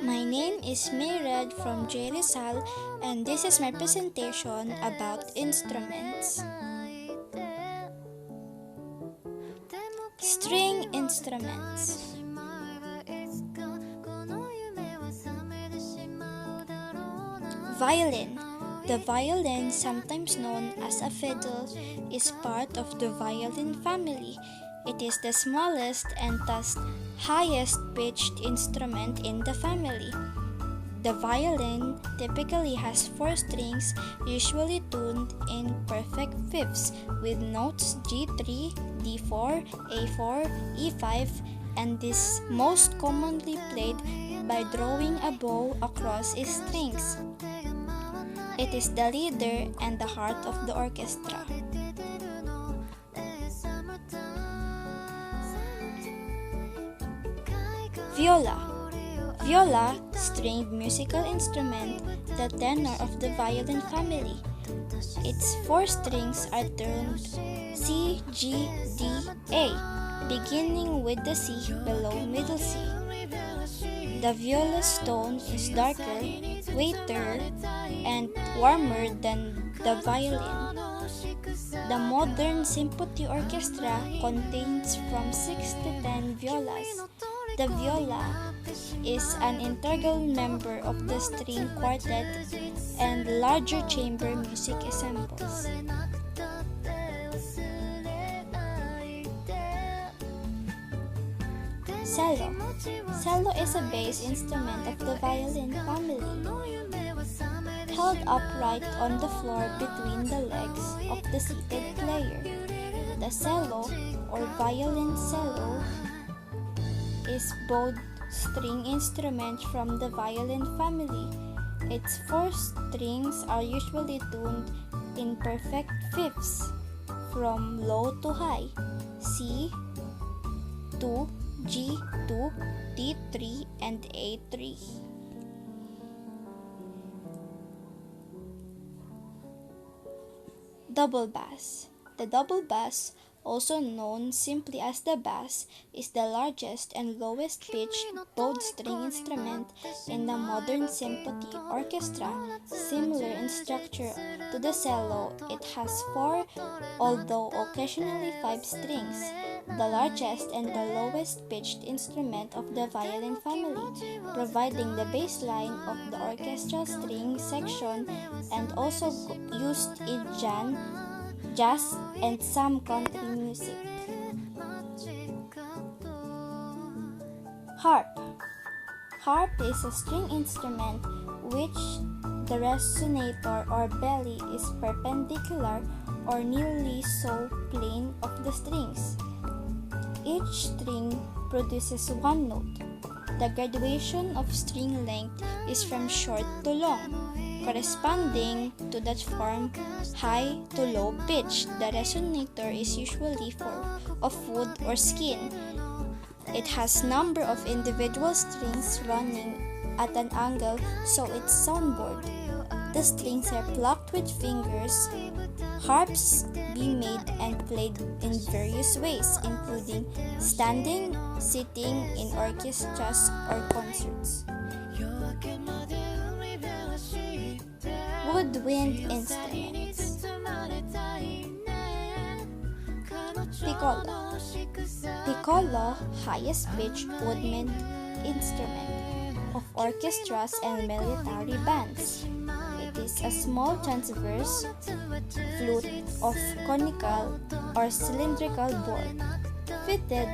My name is Mayred from J. Rizal, and this is my presentation about instruments. String instruments. Violin. The violin, sometimes known as a fiddle, is part of the violin family. It is the smallest and thus highest pitched instrument in the family. The violin typically has 4 strings, usually tuned in perfect fifths, with notes G3, D4, A4, E5, and is most commonly played by drawing a bow across its strings. It is the leader and the heart of the orchestra. Viola. Viola, stringed musical instrument, the tenor of the violin family. Its 4 strings are tuned C, G, D, A, beginning with the C below middle C. The viola's tone is darker, weightier, and warmer than the violin. The modern symphony orchestra contains from 6 to 10 violas. The viola is an integral member of the string quartet and larger chamber music ensembles. Cello. Cello is a bass instrument of the violin family, held upright on the floor between the legs of the seated player. The cello, or violin cello, is both string instrument from the violin family. Its 4 strings are usually tuned in perfect fifths, from low to high, C, 2, G2, D3, and A3. Double bass. The double bass, also known simply as the bass, is the largest and lowest pitched bowed string instrument in the modern symphony orchestra. Similar in structure to the cello, it has 4, although occasionally 5 strings. The largest and the lowest pitched instrument of the violin family, providing the bass line of the orchestral string section, and also used in jazz, and some country music. Harp. Harp is a string instrument which the resonator or belly is perpendicular or nearly so plane of the strings. Each string produces 1 note. The graduation of string length is from short to long, corresponding to that form high to low pitch. The resonator is usually of wood or skin. It has number of individual strings running at an angle, so it's soundboard. The strings are plucked with fingers. Harps be made and played in various ways, including standing, sitting, in orchestras or concerts. Woodwind instruments. Piccolo. Piccolo, highest pitched woodwind instrument of orchestras and military bands. It is a small transverse flute of conical or cylindrical bore, fitted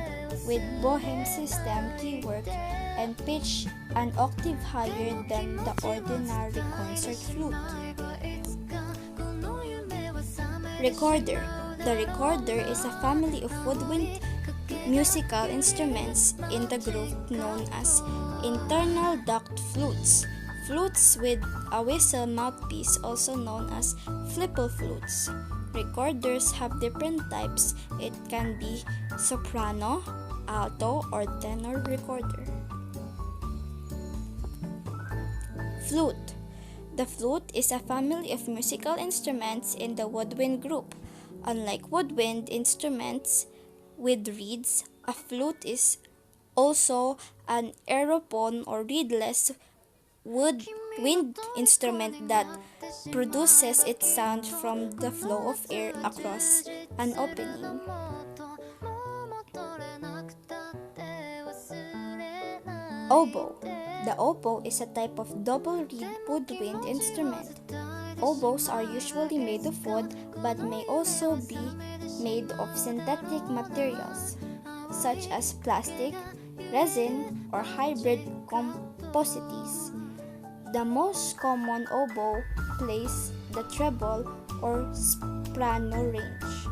with Bohem system keywork and pitched an octave higher than the ordinary concert flute. Recorder. The recorder is a family of woodwind musical instruments in the group known as internal duct flutes. Flutes with a whistle mouthpiece, also known as flipple flutes. Recorders have different types. It can be soprano, alto, or tenor recorder. Flute. The flute is a family of musical instruments in the woodwind group. Unlike woodwind instruments, with reeds. A flute is also an aerophone or reedless wind instrument that produces its sound from the flow of air across an opening. Oboe. The oboe is a type of double reed woodwind instrument. Oboes are usually made of wood but may also be made of synthetic materials such as plastic, resin, or hybrid composites. The most common oboe plays the treble or soprano range.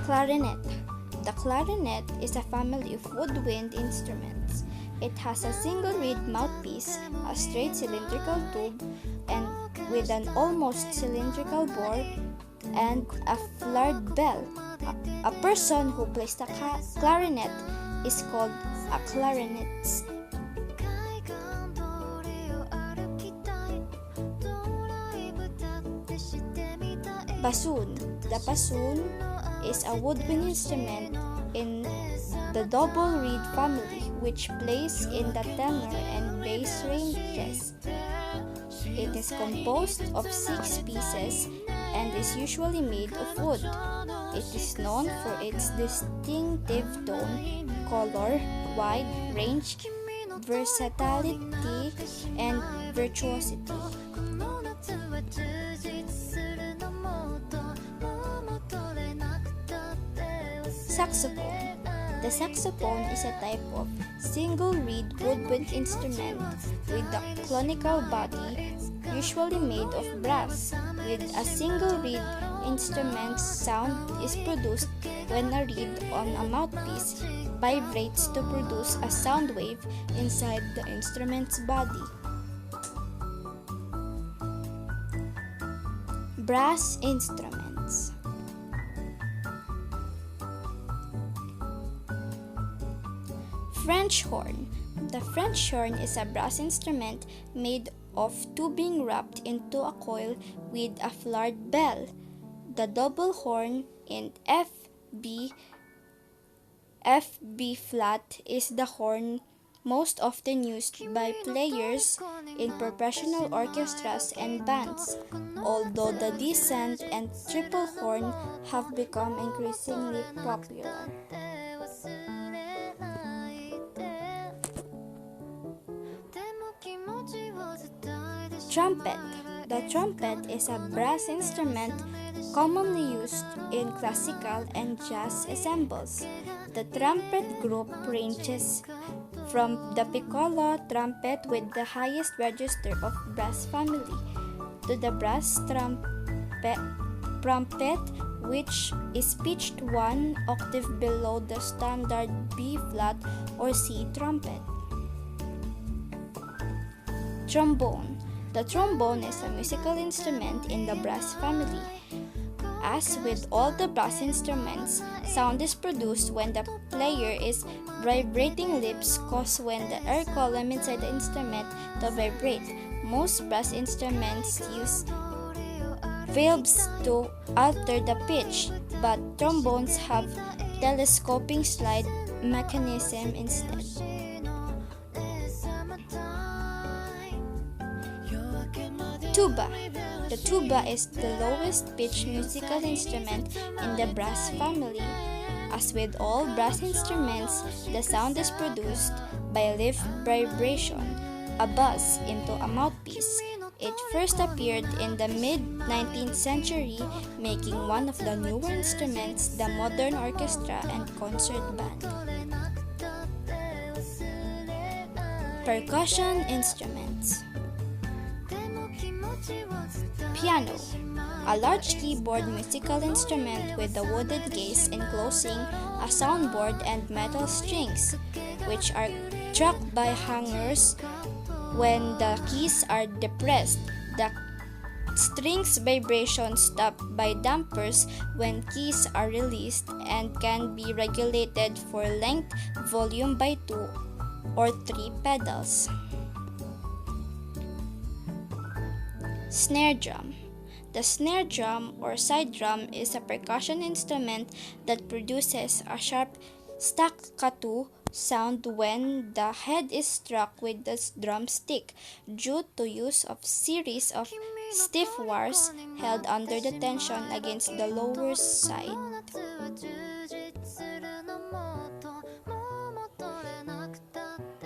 Clarinet. The clarinet is a family of woodwind instruments. It has a single reed mouthpiece, a straight cylindrical tube, and with an almost cylindrical bore, and a flared bell. A person who plays the clarinet is called a clarinetist. Bassoon. The bassoon is a woodwind instrument in the double reed family which plays in the tenor and bass ranges. It is composed of 6 pieces and is usually made of wood. It is known for its distinctive tone, color, wide range, versatility, and virtuosity. Saxophone. The saxophone is a type of single reed woodwind instrument with a conical body, usually made of brass. With a single reed instrument, sound is produced when a reed on a mouthpiece vibrates to produce a sound wave inside the instrument's body. Brass instruments. French horn. The French horn is a brass instrument made of tubing wrapped into a coil with a flared bell. The double horn in F-B flat is the horn most often used by players in professional orchestras and bands, although the descent and triple horn have become increasingly popular. Trumpet. The trumpet is a brass instrument commonly used in classical and jazz ensembles. The trumpet group ranges from the piccolo trumpet with the highest register of brass family to the brass trumpet, which is pitched 1 octave below the standard B flat or C trumpet. Trombone. The trombone is a musical instrument in the brass family. As with all the brass instruments, sound is produced when the player is vibrating lips cause when the air column inside the instrument to vibrate. Most brass instruments use valves to alter the pitch, but trombones have telescoping slide mechanism instead. Tuba. The tuba is the lowest pitch musical instrument in the brass family. As with all brass instruments, the sound is produced by lip vibration, a buzz into a mouthpiece. It first appeared in the mid-19th century, making one of the newer instruments the modern orchestra and concert band. Percussion instruments. Piano. A large keyboard musical instrument with a wooden case enclosing a soundboard and metal strings, which are struck by hangers when the keys are depressed. The strings vibration stopped by dampers when keys are released and can be regulated for length, volume by 2 or 3 pedals. Snare drum. The The snare drum or side drum is a percussion instrument that produces a sharp staccato sound when the head is struck with the drumstick due to use of series of stiff wires held under the tension against the lower side.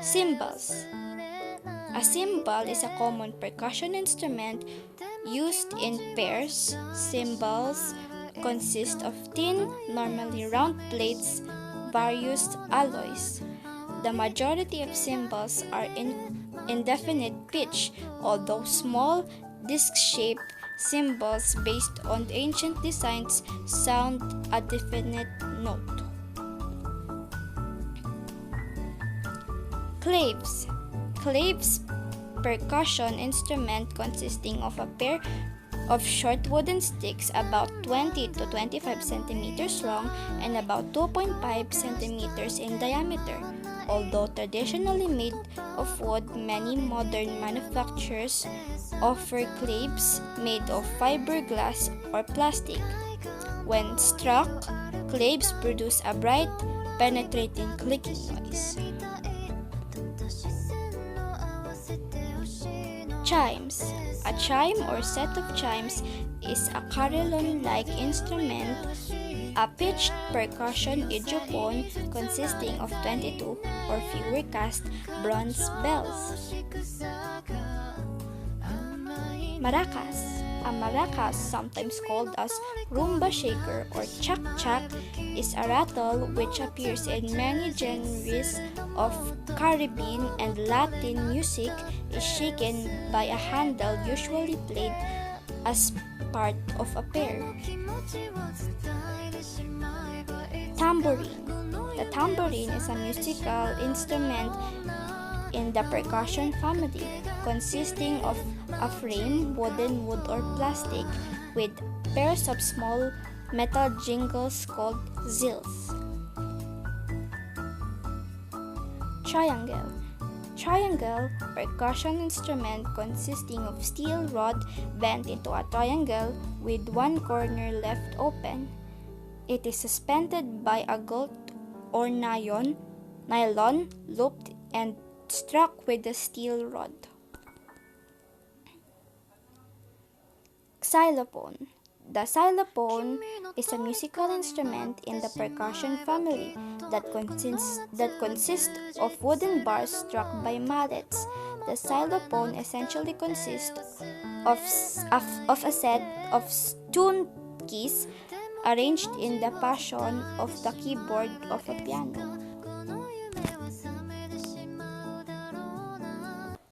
Cymbals. A cymbal is a common percussion instrument used in pairs. Cymbals consist of thin, normally round plates, various alloys. The majority of cymbals are in indefinite pitch, although small, disc-shaped cymbals based on ancient designs sound a definite note. Claves. Claves percussion instrument consisting of a pair of short wooden sticks about 20 to 25 centimeters long and about 2.5 centimeters in diameter. Although traditionally made of wood, many modern manufacturers offer claves made of fiberglass or plastic. When struck, claves produce a bright, penetrating clicking noise. Chimes. A chime or set of chimes is a carillon-like instrument, a pitched percussion idiophone consisting of 22 or fewer cast bronze bells. Maracas. A maracas, sometimes called as rumba shaker or chak-chak, is a rattle which appears in many genres of Caribbean and Latin music, is shaken by a handle usually played as part of a pair. Tambourine. The tambourine is a musical instrument in the percussion family, consisting of a frame, wooden, wood, or plastic, with pairs of small metal jingles called zills. Triangle. Triangle, percussion instrument consisting of steel rod bent into a triangle with one corner left open. It is suspended by a gilt or nylon looped and struck with a steel rod. Xylophone. The xylophone is a musical instrument in the percussion family that consists of wooden bars struck by mallets. The xylophone essentially consists of a set of tune keys arranged in the fashion of the keyboard of a piano.